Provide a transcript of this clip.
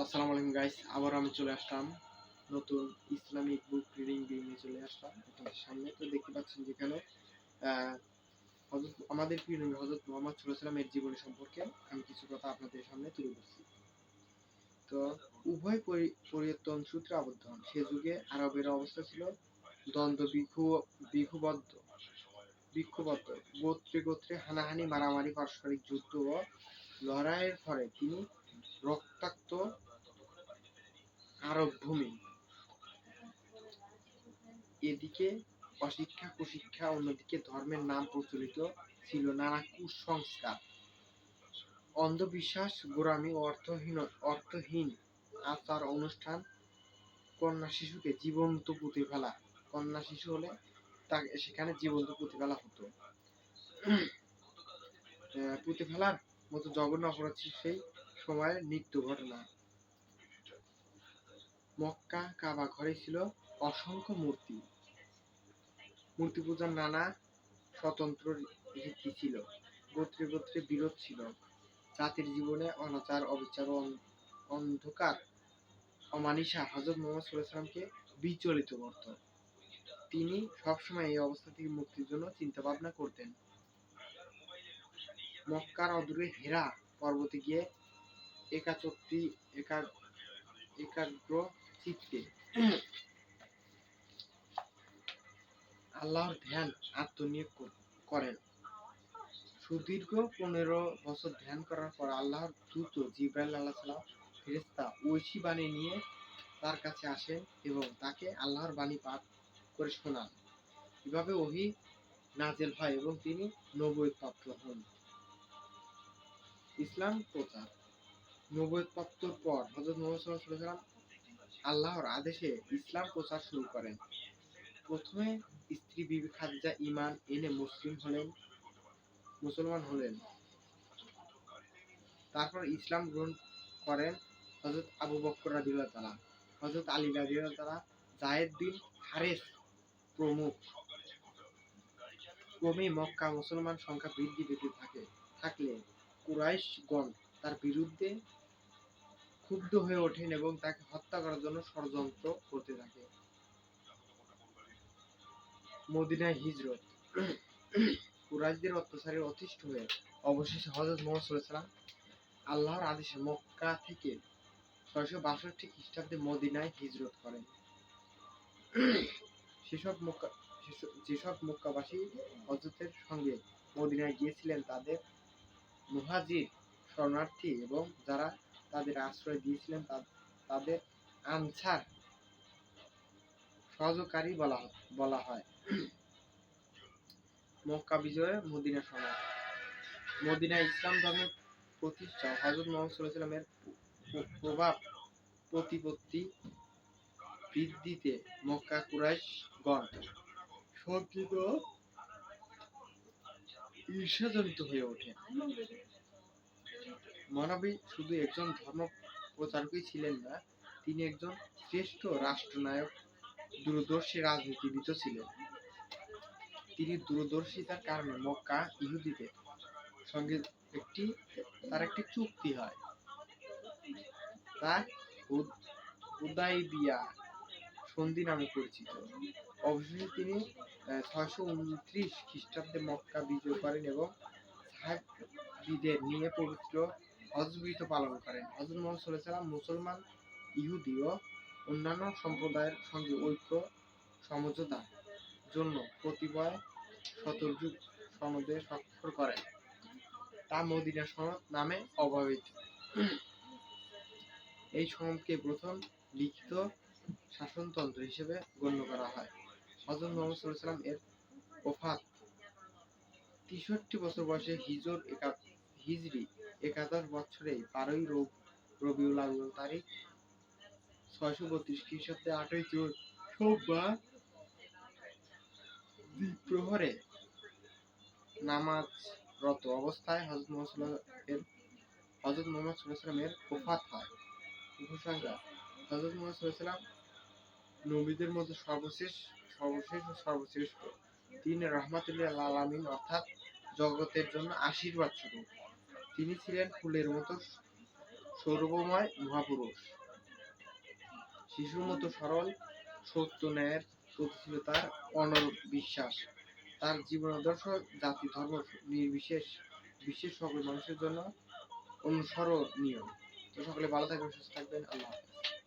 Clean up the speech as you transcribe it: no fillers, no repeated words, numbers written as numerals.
আসসালামু আলাইকুম গাইস, আবার আমি চলে আসলাম নতুন ইসলামিক বুক রিডিং নিয়ে চলে আসলাম আপনাদের সামনে। তো দেখতে পাচ্ছেন যেখানে আমাদের প্রিয় নবী হযরত মুহাম্মদ সাল্লাল্লাহু আলাইহি ওয়াসাল্লামের জীবনী সম্পর্কে আমি কিছু কথা আপনাদের সামনে তুলে ধরছি। তো উভয় পরিবর্তন সূত্রে আবদ্ধ হন। সে যুগে আরবের অবস্থা ছিল দ্বন্দ্ব বিক্ষুব্ধ, গোত্রে গোত্রে হানাহানি, মারামারি, পারস্পরিক যুদ্ধ ও লড়াইয়ের ফলে তিনি রক্তাক্ত আরব ভূমি। এদিকে অশিক্ষা কুশিক্ষা, অন্যদিকে ধর্মের নাম প্রচলিত ছিল নানা কুসংস্কার, অন্ধবিশ্বাস, গোঁড়ামি ও অর্থহীন আচার অনুষ্ঠান। কন্যা শিশুকে জীবন্ত পুঁতে ফেলা, কন্যা শিশু হলে তাকে সেখানে জীবন্ত পুঁতে ফেলা হতো। পুঁতে ফেলার মতো জঘন্য অপরাধ সেই সময়ের নিত্য ঘটনা। মক্কা কাবা ঘরে ছিল অসংখ্য মূর্তি পূজার নানা স্বতন্ত্র রীতি ছিল। গোত্রে গোত্রে বিরোধ ছিল। জাতির জীবনে অনাচার, অবিচার ও অন্ধকার অমানিসা হযরত মুহাম্মদ সাল্লাল্লাহু আলাইহি ওয়াসাল্লামকে বিচলিত করত। তিনি সবসময় এই অবস্থা থেকে মুক্তির জন্য চিন্তা ভাবনা করতেন। মক্কার অদূরে হেরা পর্বতে গিয়ে একাগ্র চিত্তে আল্লাহর ধ্যান আত্মনিয়োগ করেন। সুদীর্ঘ 15 বছর ধ্যান করার পর আল্লাহর দূত জিবরাইল আলাইহিস সালাম ফেরেশতা ঐশী বাণী নিয়ে তার কাছে আসেন এবং তাকে আল্লাহর বাণী পাঠ করে শোনান। এভাবে ওহী নাযিল হয় এবং তিনি নবুয়ত প্রাপ্ত হন। ইসলাম প্রচার। নবুয়ত প্রাপ্তির পর হযরত মুহাম্মদ সাল্লাল্লাহু আলাইহি ওয়াসাল্লাম আল্লাহর আদেশে ইসলাম প্রচার শুরু করেন। প্রথমে স্ত্রী বিবি খাদিজা ঈমান এনে মুসলমান হলেন। তারপর ইসলাম গ্রহণ করেন হযরত আবু বকর রাদিয়াল্লাহু তাআলা, হযরত আলী রাদিয়াল্লাহু তাআলা, যায়েদ বিন হারেস প্রমুখ। ক্রমে মক্কা মুসলমান সংখ্যা বৃদ্ধি পেতে থাকলে কুরাইশগণ তার বিরুদ্ধে ক্ষুব্ধ হয়ে ওঠেন এবং তাকে হত্যা করার জন্য ষড়যন্ত্র করতে থাকে। মদিনায় হিজরত। কুরাইশদের অত্যাচারে অতিষ্ঠ হয়ে অবশেষে হযরত মুহাম্মদ সাল্লাল্লাহু আলাইহি ওয়াসাল্লাম আল্লাহর আদেশে মক্কা থেকে 662 খ্রিস্টাব্দে মদিনায় হিজরত করেন। যেসব মক্কাবাসী হযরতের সঙ্গে মদিনায় গিয়েছিলেন তাদের মুহাজির শরণার্থী এবং যারা তাদের আশ্রয় দিয়েছিলেন তাদের আনসার সহযোগকারী বলা হয়। মক্কা বিজয়ে মদিনা সনদ। মদিনায় ইসলাম ধর্মের প্রতিষ্ঠা, হযরত মুহাম্মদ সাল্লাল্লাহু আলাইহি ওয়াসাল্লামের প্রভাব প্রতিপত্তি বৃদ্ধিতে মক্কা কুরাইশগণ শঙ্কিত ঈর্ষাজনিত হয়ে ওঠে। মহানবী শুধু একজন ধর্ম প্রচারকই ছিলেন না, তিনি একজন শ্রেষ্ঠ রাষ্ট্রনায়ক, দূরদর্শী রাজনীতিবিদও ছিলেন। তিনি দূরদর্শিতার কারণে মক্কা ইহুদিদের সঙ্গে তার একটি চুক্তি হয়, তা হুদাইবিয়া সন্ধি নামে পরিচিত। অবশেষে তিনি 629 খ্রিস্টাব্দে মক্কা বিজয় করেন এবং সাহাবীদের নিয়ে পবিত্র হজ পালন করেন। হযরত মুহাম্মদ সাল্লাল্লাহু আলাইহি ওয়াসাল্লাম মুসলমান, ইহুদি ও অন্যান্য সম্প্রদায়ের সঙ্গে ঐক্য সমঝোতার জন্য কতিপয় শতযুগ সনদে স্বাক্ষর করেন, তা মদিনা সনদ নামে অবহিত। এই সনদকে প্রথম লিখিত শাসনতন্ত্র হিসেবে গণ্য করা হয়। হযরত মুহাম্মদ সাল্লাল্লাহু আলাইহি ওয়াসাল্লাম এর ওফাত 63 বছর বয়সে হিজরি 11 বছরে 12 রবিউল আউয়াল তারিখ 632 খ্রিস্টাব্দে 8 জুন সোমবার দ্বিপ্রহরে নামাজরত অবস্থায় হযরত মুহাম্মদ সাল্লাল্লাহু আলাইহি ওয়াসাল্লামের ওফাত হয়। উপসংহার। হযরত মুহাম্মদ সাল্লাল্লাহু আলাইহি ওয়াসাল্লাম নবীদের মধ্যে সর্বশেষ ও সর্বশ্রেষ্ঠ। তিনি রাহমাতুল লিল আলামিন অর্থাৎ জগতের জন্য আশীর্বাদ স্বরূপ। তিনি ছিলেন ফুলের মতো সর্বময় মহাপুরুষ। শিশুর মতো সরল, সত্য ন্যায়ের প্রতি ছিল তার অনড় বিশ্বাস। তার জীবনাদর্শ জাতি ধর্ম নির্বিশেষ বিশ্বের সকল মানুষের জন্য অনুসরণীয়। তো সকলে ভালো থাকবেন, সুস্থ থাকবেন। আল্লাহ হাফেজ।